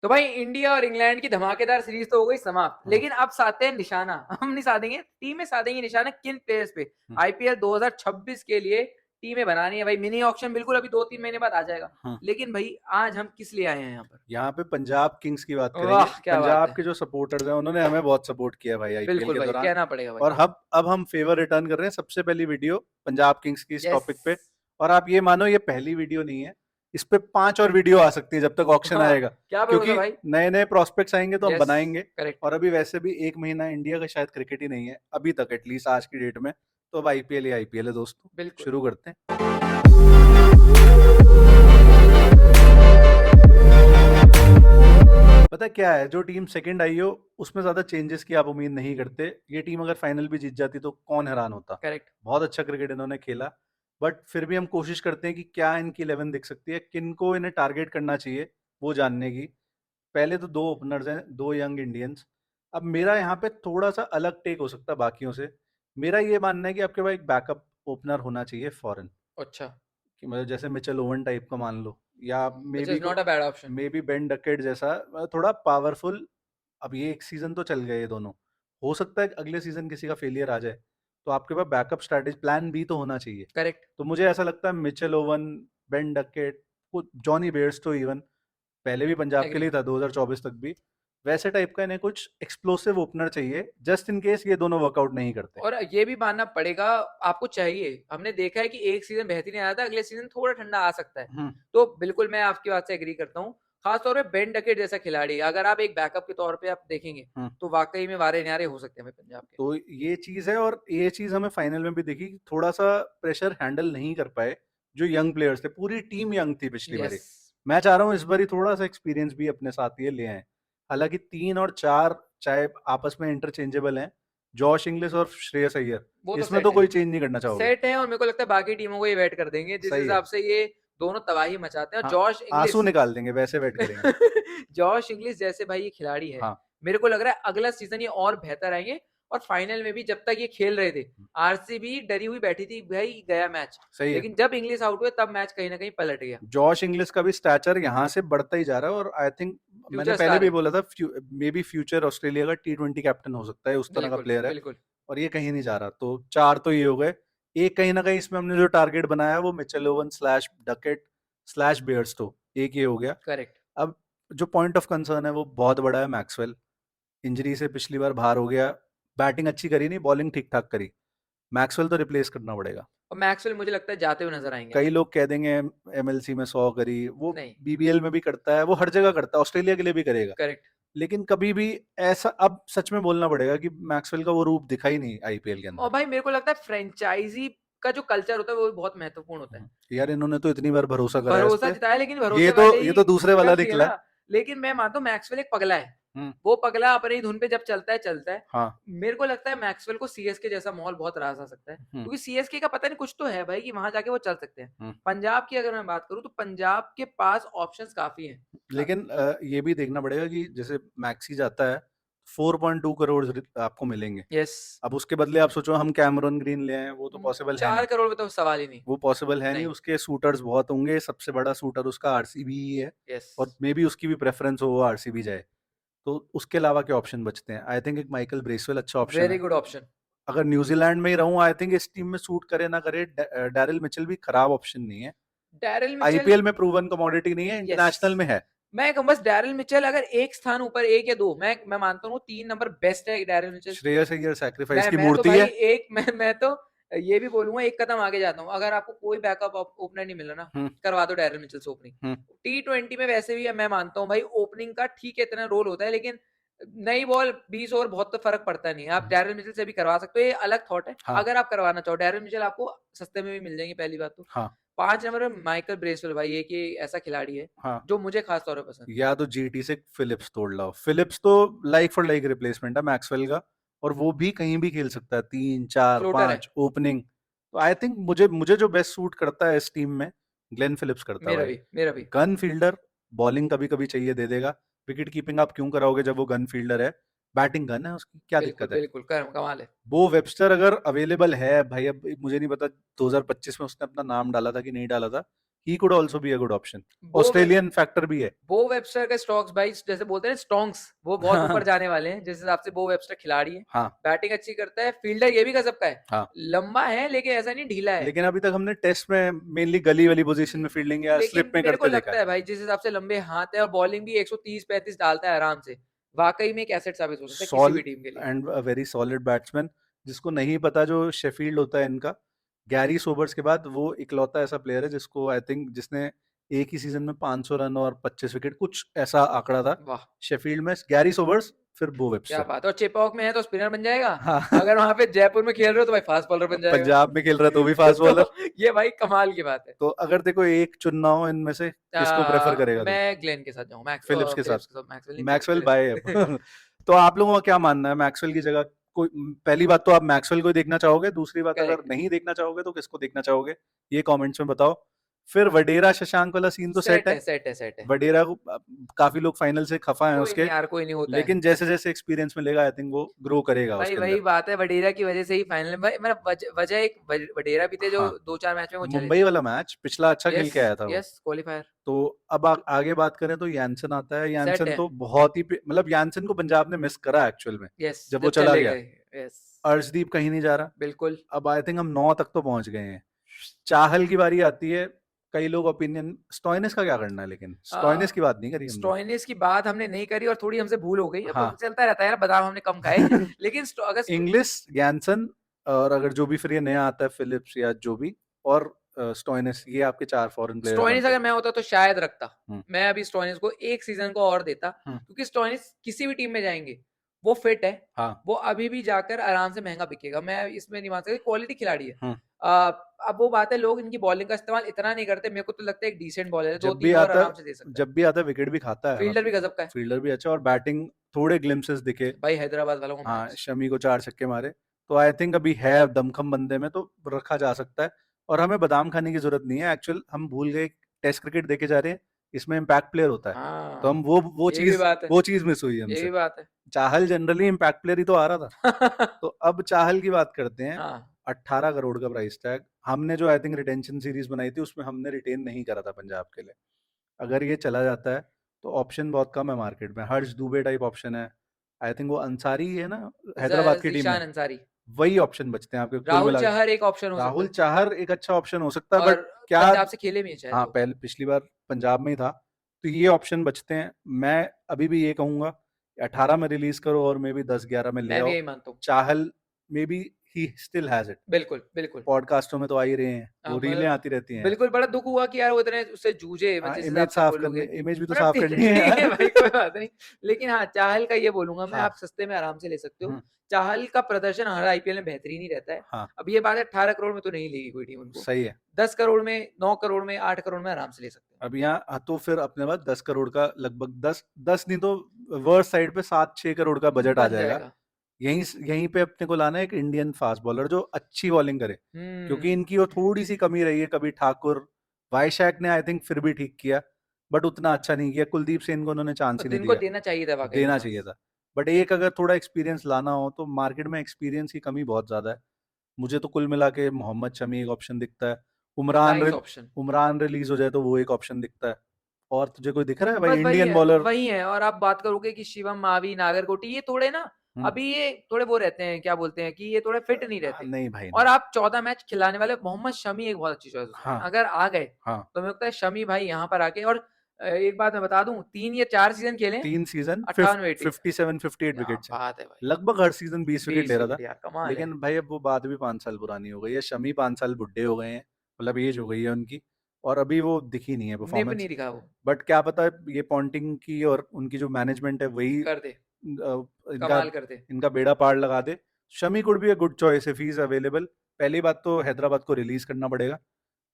तो भाई इंडिया और इंग्लैंड की धमाकेदार सीरीज तो हो गई समाप्त, हाँ। लेकिन अब साधते हैं निशाना। हम नहीं साधेंगे, टीमें साधेंगे निशाना किन प्लेयर्स पे। हम्म, आईपीएल 2026 के लिए टीमें बनानी है भाई। मिनी ऑक्शन बिल्कुल अभी 2-3 महीने बाद आ जाएगा। हाँ। लेकिन भाई आज हम किस लिए आए हैं यहाँ पर? यहाँ पे पंजाब किंग्स की बात करेंगे। वाह क्या बात पंजाब है। के जो सपोर्टर्स हैं उन्होंने हमें बहुत सपोर्ट किया भाई आईपीएल बिल्कुल के भाई, दौरान। कहना पड़ेगा भाई। और अब हम फेवर रिटर्न कर रहे हैं। सबसे पहली वीडियो पंजाब किंग्स की इस यस। टॉपिक पे। और आप ये मानो ये पहली वीडियो नहीं है, इस पे 5 और वीडियो आ सकती है जब तक ऑक्शन हाँ, आएगा। क्या भरोसा क्योंकि भाई। नए नए प्रोस्पेक्ट्स आएंगे तो हम यस। बनाएंगे। करेक्ट। और अभी वैसे भी एक महीना इंडिया का शायद क्रिकेट ही नहीं है अभी तक, एटलीस्ट आज की डेट में। तो अब आईपीएल ही आईपीएल है दोस्तों। बिल्कुल। शुरू करते हैं। पता है क्या है, जो टीम सेकंड आई हो उसमें ज्यादा चेंजेस की आप उम्मीद नहीं करते। ये टीम अगर फाइनल भी जीत जाती तो कौन हैरान होता। करेक्ट। बहुत अच्छा क्रिकेट इन्होंने खेला। बट फिर भी हम कोशिश करते हैं कि क्या इनकी 11 दिख सकती है, किनको इन्हें टारगेट करना चाहिए वो जानने की। पहले तो दो ओपनर्स हैं, दो यंग इंडियंस। अब मेरा यहाँ पे थोड़ा सा अलग टेक हो सकता है बाकियों से। मेरा ये मानना है कि आपके पास एक बैकअप ओपनर होना चाहिए फॉरेन। अच्छा। कि मतलब जैसे मिचेल ओवन टाइप का मान लो, या may which be is not a bad option. May be Ben Duckett जैसा, थोड़ा पावरफुल। अब ये एक सीजन तो चल गए ये दोनों, हो सकता है कि अगले सीजन किसी का फेलियर आ जाए, तो आपके पास बैकअप स्ट्रैटेजी प्लान बी तो होना चाहिए। करेक्ट। तो मुझे ऐसा लगता है Mitchell Owen, Ben Duckett, Jonny Bairstow तो इवन पहले भी पंजाब के एग्री। लिए था 2024 तक भी, वैसे टाइप का इन्हें कुछ एक्सप्लोसिव ओपनर चाहिए जस्ट इन केस ये दोनों वर्कआउट नहीं करते। और ये भी मानना पड़ेगा, आपको चाहिए। हमने देखा है कि एक सीजन बेहतरीन आया था, अगले सीजन थोड़ा ठंडा आ सकता है। हम्म। तो बिल्कुल मैं आपकी बात से एग्री करता हूँ। खास तौर पे बेन डकेट जैसा खिलाड़ी अगर आप एक बैकअप के तौर पे आप देखेंगे, हम्म। तो वाकई में वारे न्यारे हो सकते हैं हमें पंजाब के। तो ये चीज है, और ये चीज हमें फाइनल में भी दिखी कि थोड़ा सा प्रेशर हैंडल नहीं कर पाए जो यंग प्लेयर्स थे। पूरी टीम यंग थी पिछली बारी। यस। मैं चाह रहा हूँ इस बारी थोड़ा सा एक्सपीरियंस भी अपने साथ ये ले आए। हालांकि 3 और 4 चाहे आपस में इंटरचेंजेबल हैं, जॉश इंग्लिश और श्रेयस अय्यर, वो तो इसमें तो सेट है। कोई चेंज नहीं करना चाहोगे। सेट है, और मेरे को लगता है बाकी टीमों को ये वेट कर देंगे जिस सही है। हिसाब से ये दोनों तबाही मचाते हैं। और हाँ, जॉश आंसू इंग्लिश निकाल देंगे वैसे वेट करेंगे। जॉश इंग्लिश जैसे भाई ये खिलाड़ी है, हाँ। मेरे को लग रहा है अगला सीजन ये और बेहतर आएंगे। और फाइनल में भी जब तक ये खेल रहे थे, आरसीबी डरी हुई बैठी थी भाई गया मैच। सही है। लेकिन जब इंग्लिश आउट हुए तब मैच कहीं ना कहीं पलट गया। जॉश इंग्लिश का भी स्टैचर यहाँ से बढ़ता ही जा रहा है, और आई थिंक मैंने फ्यूचर पहले स्टार भी है। बोला था मे बी फ्यूचर ऑस्ट्रेलिया का T20 कैप्टन हो सकता है, उस तरह का बिल्कुल प्लेयर है। बिल्कुल। और ये कहीं नहीं जा रहा। तो 4 तो ये हो गए। एक कहीं ना कहीं इसमें हमने जो टारगेट बनाया वो Mitchell oven slash Duckett slash Bairstow, एक ये हो गया। करेक्ट। अब जो पॉइंट ऑफ कंसर्न है वो बहुत बड़ा है, मैक्सवेल। इंजरी से पिछली बार बाहर हो गया। बैटिंग अच्छी करी नहीं, बॉलिंग ठीक ठाक करी। मैक्सवेल तो रिप्लेस करना पड़ेगा। और मैक्सवेल मुझे लगता है जाते हुए नजर आएंगे कई हमें। लोग कह देंगे एमएलसी में 100 करी, वो नहीं। बीबीएल में भी करता है, वो हर जगह करता है, ऑस्ट्रेलिया के लिए भी करेगा। करेक्ट। लेकिन कभी भी ऐसा अब सच में बोलना पड़ेगा कि मैक्सवेल का वो रूप दिखा ही नहीं आईपीएल के और अंदर। भाई मेरे को लगता है फ्रेंचाइजी का जो कल्चर होता है वो बहुत महत्वपूर्ण होता है। यार इन्होंने तो इतनी बार भरोसा करा है इस भरोसा पे। जताया, लेकिन ये भरोसे तो वाले ये ही तो दूसरे वाला कब निकला खेला। है। लेकिन मैं मानता हूँ मैक्सवेल एक पगला है। हम्म। वो पगला अपनी ही धुन पे जब चलता है चलता है। हाँ। मेरे को लगता है मैक्सवेल को सीएसके जैसा माहौल बहुत रास आ सकता है, हम्म। क्योंकि सीएसके का पता नहीं कुछ तो है भाई कि वहां जाके वो चल सकते हैं। हम्म। पंजाब की अगर मैं बात करूं तो पंजाब के पास ऑप्शंस काफी हैं। लेकिन ये भी देखना पड़ेगा कि जैसे मैक्सी जाता है 4.2 करोड़ आपको मिलेंगे। यस। अब उसके बदले आप सोचो हम कैमरन ग्रीन ले आए, वो तो पॉसिबल है नहीं। 4 करोड़ में तो सवाल ही नहीं। वो पॉसिबल है नहीं, नहीं। उसके शूटर्स बहुत होंगे, सबसे बड़ा शूटर उसका आरसीबी ही है। यस। और मे बी उसकी भी प्रेफरेंस हो वो आरसीबी जाए। तो उसके अलावा क्या ऑप्शन बचते हैं? आई थिंक एक माइकल ब्रेसवेल अच्छा ऑप्शन वेरी है। Good option. अगर न्यूजीलैंड में ही रहूं, आई थिंक इस टीम में सूट करे ना करे, डैरिल मिचेल भी खराब ऑप्शन नहीं है। Daryl Mitchell. आईपीएल में प्रूवन कमोडिटी नहीं है, यस। इंटरनेशनल में है। मैं कहूँ बस डैरिल मिचेल अगर एक स्थान ऊपर, एक या दो, मैं मानता हूँ 3 नंबर बेस्ट है Daryl Mitchell. Shreyas Iyer sacrifice की मैं तो मूर्ति भाई है। एक मैं तो ये भी बोलूंगा, एक कदम आगे जाता हूँ। अगर आपको कोई बैकअप ओपनर नहीं मिला ना, हम्म। करवा दो डैरिल मिचेल से ओपनिंग। हम्म। T20 में वैसे भी मैं मानता हूँ भाई ओपनिंग का ठीक है, इतना रोल होता है, लेकिन नई बॉल 20 ओवर बहुत तो फर्क पड़ता नहीं है। आप डैरिल मिचेल से भी करवा सकते हो, ये अलग थॉट है। हाँ। अगर आप करवाना चाहो डैरिल मिचेल आपको सस्ते में भी मिल जाएंगे पहली बात तो। हाँ। 5 नंबर में माइकल ब्रेसवेल भाई, एक ये ऐसा खिलाड़ी है हाँ। जो मुझे खास तौर पर पसंद है। या तो जीटी से फिलिप्स तोड़ लाओ। फिलिप्स तो लाइक फॉर लाइक रिप्लेसमेंट है मैक्सवेल का, और वो भी कहीं भी खेल सकता है, 3 4 5 फ्लोटर है। ओपनिंग। तो आई थिंक मुझे मुझे जो बेस्ट सूट करता है इस टीम में, ग्लेन फिलिप्स करता है मेरा भाई। भी मेरा भी। गन फील्डर, बॉलिंग कभी कभी चाहिए दे देगा। विकेट कीपिंग आप क्यों कराओगे जब वो गन फील्डर है? बैटिंग गन है उसकी, क्या बिल्कुल दिक्कत है? बिल्कुल, कमाल है। वो वेबस्टर अगर अवेलेबल है भाई, अब मुझे नहीं पता 2025 में उसने अपना नाम डाला था कि नहीं डाला था, he could also be a good option. वो वे- ऑस्ट्रेलियन फैक्टर भी है। बो वेबस्टर का स्टॉक्स भाई जैसे बोलते हैं स्टोंक्स, वो बहुत ऊपर जाने वाले हैं जिस हिसाब से बो वेबस्टर खिलाड़ी है। हाँ बैटिंग अच्छी करता है, फील्डर ये भी गजब का है, हाँ, लंबा है लेकिन ऐसा नहीं ढीला है। लेकिन अभी तक हमने टेस्ट में मेनली गली वाली पोजीशन में फील्डिंग या लेकिन स्लिप में मेरे को करते देखा लगता है। है भाई जिस हिसाब से लंबे हाथ है और बॉलिंग भी 130-35 डालता है आराम से, वाकई में एक एसेट साबित हो सकता है किसी सॉल भी टीम के लिए। And a very solid batsman. जिसको नहीं पता, जो शेफील्ड होता है इनका, गैरी सोबर्स के बाद वो इकलौता ऐसा प्लेयर है जिसको आई थिंक जिसने एक ही सीजन में 500 रन और 25 विकेट कुछ ऐसा आंकड़ा था। वाह शेफील्ड में गैरी सोबर्स, फिर बो क्या वेबस्टर। बात है, और चेपॉक में है तो स्पिनर बन जाएगा। हाँ अगर वहां पे जयपुर में खेल रहे हो तो भाई फास्ट बॉलर बन जाएगा। पंजाब में खेल रहा है तो भी फास्ट बॉलर। तो ये भाई कमाल की बात है। तो अगर देखो एक चुनना हो इनमें से, किसको प्रेफर करेगा तू? मैं ग्लेन के साथ जाऊँ, फिलिप्स के साथ? फिलिप्स के साथ, मैक्सवेल नहीं, मैक्सवेल फिलिप्स। बाय अब। तो आप लोगों का क्या मानना है मैक्सवेल की जगह? कोई पहली बात तो आप मैक्सवेल को ही देखना चाहोगे, दूसरी बात अगर करेक्ट, नहीं देखना चाहोगे तो किसको देखना चाहोगे, ये कमेंट्स में बताओ। फिर वडेरा शशांक वाला सीन तो सेट सेट है। है, सेट है, सेट है। वडेरा को काफी लोग फाइनल से खफा हैं कोई उसके, नहीं यार, कोई नहीं, होता है। लेकिन जैसे जैसे एक्सपीरियंस मिलेगा आई थिंक वो ग्रो करेगा भाई उसके वही अंदर। बात है, वडेरा की वजह से ही फाइनल में भाई मतलब वजह एक वडेरा भी थे जो हाँ, 2-4 मैच में वो चले मुंबई थे। वाला मैच पिछला अच्छा खेल यस, के आया था वो। Yes qualifier. तो अब आगे बात करें तो यानसन आता है। सेट यानसन है। तो बहुत ही मतलब यानसन को पंजाब ने मिस करा एक्चुअल में, यस, जब वो जब चला चले गया। गए। यस, अर्शदीप कहीं नहीं जा रहा। बिल्कुल। अब आई थिंक हम 9 तक तो पहुंच गए हैं। चाहल की बारी आती है। कई लोग ओपिनियन, स्टोइनिस का क्या करना है, लेकिन स्टोइनिस की बात नहीं करी हमने। स्टोइनिस की बात हमने नहीं करी और थोड़ी हमसे भूल हो गई। अब हाँ। चलता रहता है यार, बादाम हमने कम खाए। लेकिन अगर इंग्लिश, यानसन, और अगर जो भी फिर ये नया आता है फिलिप्स या जो भी, और स्टोइनिस, ये आपके 4 फॉरेन प्लेयर्स स्टोइनिस बनते हैं। अगर मैं होता तो शायद रखता। हम्म, मैं अभी स्टोइनिस को एक सीजन को और देता, हम्म, क्योंकि स्टोइनिस किसी भी टीम में जाएंगे, वो फिट है, हाँ, वो अभी भी जाकर आराम से महंगा बिकेगा। मैं इसमें नहीं मान सकता, क्वालिटी खिलाड़ी है। हम्म। अब वो बात है, लोग इनकी बॉलिंग का इस्तेमाल इतना नहीं करते। मेरे को तो लगता है एक डिसेंट बॉलर है, दो जब भी तीन ओवर आता आराम से दे सकता है। जब भी आता विकेट भी खाता है, फील्डर भी मतलब गजब का है फील्डर भी अच्छा, और बैटिंग थोड़े ग्लिम्पसेस दिखे। भाई, हैदराबाद वालों का हाँ, मैच। शमी को 4 छक्के मारे। तो आई थिंक अभी है दमखम बंदे में, तो रखा जा सकता है। और हमें बादाम खाने की जरूरत नहीं है। एक्चुअल हम भूल गए, टेस्ट क्रिकेट देखे जा रहे हैं, इसमें इम्पैक्ट प्लेयर होता है। तो हम हाँ, वो ये भी चीज बात है, वो चीज मिस हुई ये हमसे। भी बात है। चाहल जनरली इम्पैक्ट प्लेयर ही तो आ रहा था। तो अब चाहल की बात करते हैं। हाँ, 18 करोड़ का प्राइस टैग। हमने जो आई थिंक रिटेंशन सीरीज बनाई थी उसमें हमने रिटेन नहीं करा था पंजाब के लिए। अगर ये चला जाता है तो ऑप्शन बहुत कम है मार्केट में। हर्ष दुबे टाइप ऑप्शन है। आई थिंक वो अंसारी है ना, हैदराबाद की टीम में। जीशान अंसारी, वही ऑप्शन बचते हैं आपके कुल राहुल मिला के। चहर एक ऑप्शन हो सकता राहुल है, चाहर एक अच्छा ऑप्शन हो सकता है, और बट क्या? पंजाब से खेले भी है शायद हाँ, वो। पहले पिछली बार पंजाब में ही था। तो ये ऑप्शन बचते हैं। मैं अभी भी ये कहूंगा, 18 में रिलीज करो और मे बी 10-11 में ले मैं भी आओ। यही मानता हूँ। Chahal may be he still has it. बिल्कुल, बिल्कुल। पॉडकास्टों में तो आ ही रहे हैं, वो रीलें मतलब आती रहती हैं। बिल्कुल बड़ा दुःख हुआ कि यार वो इतने उससे जूझे, हाँ, जिस हिसाब इमेज से साफ बोलोगे। करने, इमेज भी तो मतलब साफ ठीक करनी है ठीक है यार। भाई, कोई बात नहीं। लेकिन हाँ, चाहल का ये बोलूँगा मैं, हाँ। आप सस्ते में आराम से ले सकते हो। हम्म, चाहल का प्रदर्शन हर आईपीएल में बेहतरीन ही रहता है। हाँ, अब ये बात है, 18 करोड़ में तो नहीं लेगी कोई टीम उनको। सही है। 10 करोड़ में, 9 करोड़ में, 8 करोड़ में आराम से ले सकते अब यहाँ तो फिर अपने पास 10 करोड़ का लगभग, 10 नहीं तो वर्स्ट साइड पे 7-6 करोड़ का हो। बजट आ बन जाएगा। जाएगा। यहीं यहीं पे अपने को लाना है एक इंडियन फास्ट बॉलर जो अच्छी बॉलिंग करे। क्योंकि हुँ। इनकी वो थोड़ी सी कमी रही है। कभी ठाकुर, वाइशैक ने आई थिंक फिर भी ठीक किया, बट उतना अच्छा नहीं किया। कुलदीप सेन को उन्होंने चांस ही और नहीं इनको दिया। देना चाहिए था वाक़ई में देना चाहिए चांस। था। बट एक अगर थोड़ा एक्सपीरियंस लाना हो तो मार्केट में एक्सपीरियंस की कमी बहुत ज्यादा है। मुझे तो कुल मिला के मोहम्मद शमी एक ऑप्शन दिखता है। Nice option. उमरान रिलीज हो जाए तो वो एक ऑप्शन दिखता है। और तुझे कोई दिख रहा है भाई बस इंडियन बॉलर? वही है। और आप बात करोगे कि शिवम मावी, नागरकोटी, ये थोड़े ना, हम्म, अभी ये थोड़े वो रहते हैं, क्या बोलते हैं कि ये थोड़े फिट नहीं रहते। नहीं भाई और नहीं। आप 14 मैच खिलाने वाले मोहम्मद शमी एक बहुत अच्छी चॉइस हो सकते हाँ, हैं। अगर आ गए हाँ। तो मुझे लगता है शमी भाई यहाँ पर आके, और एक बात मैं बता दूं, 3 या 4 सीजन खेले, 3 सीजन 58-80। 57-58 क्या विकेट है। बात है भाई, लगभग हर सीजन 20 विकेट 20 ले रहा विकेट था। यार, कमाल है। लेकिन भाई अब वो बात भी 5 साल पुरानी हो गई है। शमी 5 साल बुढ़े हो गए हैं, मतलब एज हो गई है उनकी। और अभी वो दिखी नहीं है निब परफॉर्मेंस। नहीं दिखा वो, बट क्या पता ये पॉन्टिंग की और उनकी जो मैनेजमेंट है वही कर दे, इनका कमाल कर दे। इनका बेड़ा पार लगा दे। Shami could be a good choice if he is available. पहली बात तो हैदराबाद को रिलीज करना पड़ेगा,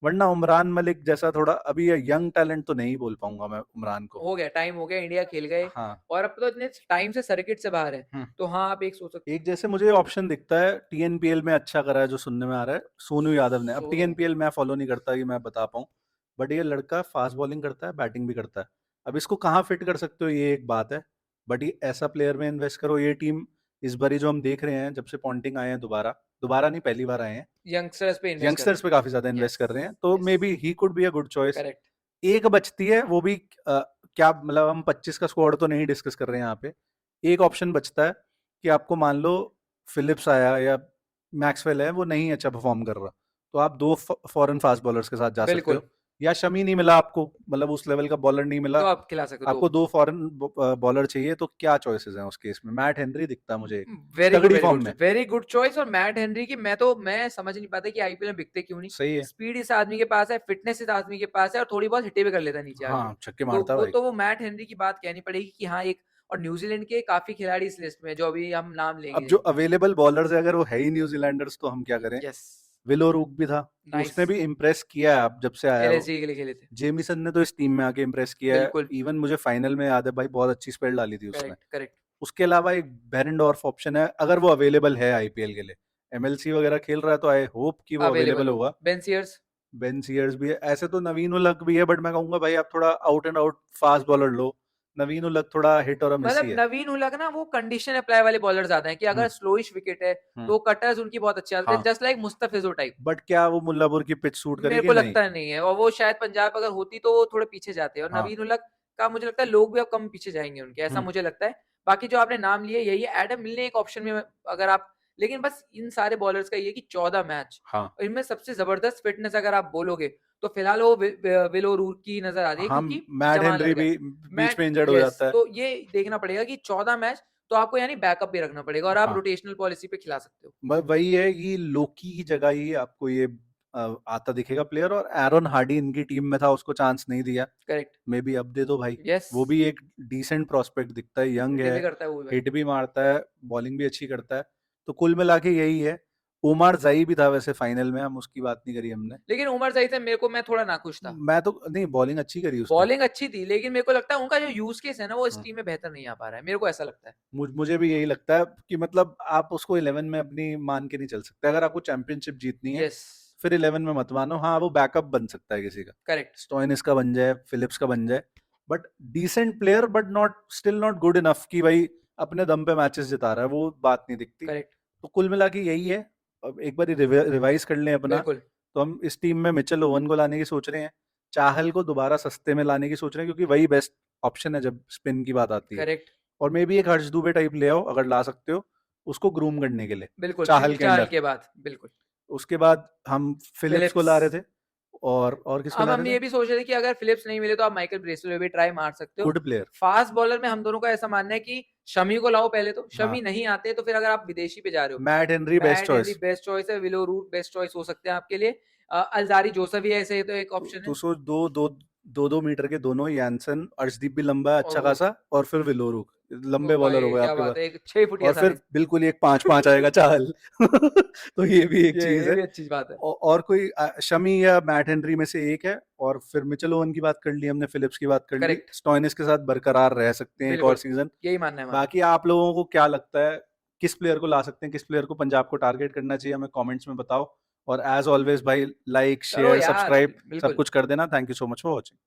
वरना उमरान मलिक जैसा थोड़ा अभी यंग टैलेंट तो नहीं बोल पाऊंगा मैं उमरान को। हो गया, टाइम हो गया, इंडिया खेल गए। हाँ। और अब तो इतने टाइम से सर्किट से बाहर है, हम्म। तो हाँ आप एक सोच सकते एक जैसे मुझे ऑप्शन दिखता है टीएनपीएल में अच्छा करा है, जो सुनने में आ रहा है, सोनू यादव ने। अब सोनू। टीएनपीएल मैं फॉलो नहीं करता कि मैं बता पाऊँ, बट ये लड़का फास्ट बॉलिंग करता है, बैटिंग भी करता है। अब इसको कहाँ फिट कर सकते हो ये एक बात है, बट ये ऐसा प्लेयर में इन्वेस्ट करो। ये टीम इस बारी जो हम देख रहे हैं जब से पॉन्टिंग आए हैं दोबारा, दोबारा नहीं, पहली बार आए हैं, यंगस्टर्स पे इन्वेस्ट यंगस्टर्स पे काफी ज्यादा इन्वेस्ट कर रहे हैं, तो मे be he could be a good choice. Correct. एक बचती है, वो भी क्या मतलब, हम 25 का स्क्वाड तो नहीं डिस्कस कर रहे हैं यहाँ पे। एक ऑप्शन बचता है कि आपको मान लो फिलिप्स आया या मैक्सवेल है, वो नहीं अच्छा परफॉर्म कर रहा, तो आप दो फॉरेन फास्ट बॉलर्स के साथ जा सकते बिल्कुल। हो। या शमी नहीं मिला आपको, मतलब उस लेवल का बॉलर नहीं मिला, तो आप खिला सकते हो आपको दो फॉरेन बॉलर चाहिए, तो क्या चॉइसेस हैं उस केस में? मैट हेनरी दिखता है मुझे वेरी गुड, तगड़ी फॉर्म में। Very good choice. और मैट हेनरी की मैं समझ नहीं पाता कि आईपीएल में बिकते क्यों नहीं। सही है, स्पीड इस आदमी के पास है, फिटनेस इस आदमी के पास है, और थोड़ी बहुत हिटे भी कर लेता है नीचे आके। हाँ छक्के मारता है भाई। तो वो मैट हेनरी की बात कहनी पड़ेगी कि हाँ एक, और न्यूजीलैंड के काफी खिलाड़ी इस लिस्ट में है, जो अभी हम नाम लेंगे। अब जो अवेलेबल बॉलर्स है, अगर वो है ही न्यूजीलैंडर्स, तो हम क्या करें? यस, विलो रूक भी था, नाइस। उसने भी इम्प्रेस किया है अब जब से आया है वो। एलएसजी के लिए खेले थे। जेमिसन ने तो इस टीम में आके इम्प्रेस किया है, बिल्कुल। इवन मुझे फाइनल में याद है भाई, बहुत अच्छी स्पेल डाली थी उसने। Correct, correct. उसके अलावा एक बेरेंडोर्फ ऑप्शन है, अगर वो अवेलेबल है आईपीएल के लिए। एमएलसी वगैरह खेल रहा है, तो आई होप कि वो अवेलेबल होगा। Ben seers. बेन सीयर्स भी है, ऐसे तो नवीन उलक भी है, बट मैं कहूंगा भाई आप थोड़ा out and out fast bowler लो। नवीन उलक थोड़ा हिट और मिस ही मतलब है। नवीन उलक ना वो कंडीशन अप्लाई वाले बॉलर ज्यादा हैं कि अगर हम्म, स्लोइश विकेट है हम्म, तो कटर्स उनकी बहुत अच्छी आदत है, हाँ, जस्ट लाइक मुस्तफिजो टाइप। बट क्या वो मुल्लापुर की पिच सूट मेरे करेगी? को नहीं। लगता नहीं है, और वो शायद पंजाब अगर होती तो वो थोड़े पीछे जाते हैं, और हाँ। नवीन उलक का मुझे लगता है लोग भी अब कम पीछे जाएंगे उनके, ऐसा हम्म, मुझे लगता है। बाकी जो आपने नाम लिए यही है, एडम मिल ने एक ऑप्शन में अगर आप, लेकिन बस इन सारे बॉलर्स का ये कि 14 मैच, हाँ, और इनमें सबसे जबरदस्त फिटनेस अगर आप बोलोगे तो फिलहाल वो विलो रूट की नजर आ रही है, हाँ, क्योंकि मैट जवान हेनरी लड़का है। भी बीच मैट, में इंजर्ड हो यस, जाता है। तो ये देखना पड़ेगा कि 14 मैच, तो आपको यानी बैकअप भी रखना पड़ेगा, और आप हाँ, रोटेशनल पॉलिसी पे खिला सकते हो। वही है कि लोकी की जगह ही आपको ये आता दिखेगा प्लेयर, और एरन हार्डी इनकी टीम में था, उसको चांस नहीं दिया। करेक्ट। मे बी अब दे दो भाई। यस, वो भी एक डिसेंट प्रोस्पेक्ट दिखता है, यंग हिट है, भी करता है वो भी भाई। हिट भी मारता है, बॉलिंग भी अच्छी करता है। तो कुल मिला के यही है। उमर जाई भी था वैसे फाइनल में, हम उसकी बात नहीं करी हमने। लेकिन उमर जाई से मैं थोड़ा नाखुश था। मैं तो नहीं, बॉलिंग अच्छी करी उसने। बॉलिंग अच्छी थी, लेकिन मेरे को लगता है उनका जो यूज केस है ना, वो इस हम्म, टीम में बेहतर नहीं आ पा रहा है, मेरे को ऐसा लगता है। मुझे भी यही लगता है कि मतलब आप उसको 11 में अपनी मान के नहीं चल सकते। अगर आपको चैंपियनशिप जीतनी है, यस, फिर 11 में मत मानो। हाँ, वो बैकअप बन सकता है किसी का, करेक्ट, स्टोइनिस का बन जाए, फिलिप्स का बन जाए, but decent player, but not still not good enough कि भाई अपने दम पे मैचेस जिता रहा है, वो बात नहीं दिखती। करेक्ट। तो कुल मिला के यही है। अब एक बार रिवाइज कर लें अपना, बिल्कुल, तो हम इस टीम में मिचेल ओवन को लाने की सोच रहे हैं, चाहल को दोबारा सस्ते में लाने की सोच रहे हैं, क्योंकि वही बेस्ट ऑप्शन है जब स्पिन की बात आती है। करेक्ट। और मे भी एक हर्ष दुबे टाइप ले आओ अगर ला सकते हो, उसको ग्रूम करने के लिए, बिल्कुल, चाहल के चाल अंडर। के बाद, बिल्कुल। उसके बाद हम फिलिप्स को फिलिप्स। ला रहे थे, और किसको अब ला हम रहे ये थे? भी सोच रहे थे कि अगर फिलिप्स नहीं मिले तो आप माइकल ब्रेसवेल भी ट्राई मार सकते हो। Good player. फास्ट बॉलर में हम दोनों का ऐसा मानना है कि शमी को लाओ पहले, तो हाँ, शमी नहीं आते तो फिर अगर आप विदेशी पे जा रहे हो, Matt Henry best Matt Henry choice. Best choice है, विलो रूट बेस्ट चॉइस हो सकते हैं आपके लिए। अल्जारी जोसेफ भी ऐसे तो एक ऑप्शन तो है। सोच, दो मीटर के दोनों, यानसन, अर्शदीप भी लंबा है और अच्छा खासा, और फिर विलोरुक, वो लंबे बॉलर हो भाई गए क्या आपके बात पास। है, एक 6 फुटिया और फिर सारे। बिल्कुल ही एक 5-5 आएगा चाहल। तो ये भी एक चीज ये है। भी अच्छी बात है। और कोई शमी या मैट हेनरी में से एक है। और फिर मिचेल ओवन की बात कर ली हमने, फिलिप्स की बात कर ली, करेक्ट, स्टोइनिस के साथ बरकरार रह सकते हैं एक और बिल्कुल, सीजन। यही मानना है हमारा। बाकी आप लोगों को क्या लगता है, किस प्लेयर को ला सकते हैं, किस प्लेयर को पंजाब को टारगेट करना चाहिए, हमें कमेंट्स में बताओ। और एज ऑलवेज भाई, लाइक करो शेयर यार, सब्सक्राइब सब बिल्कुल। कुछ कर देना। Thank you so much for watching.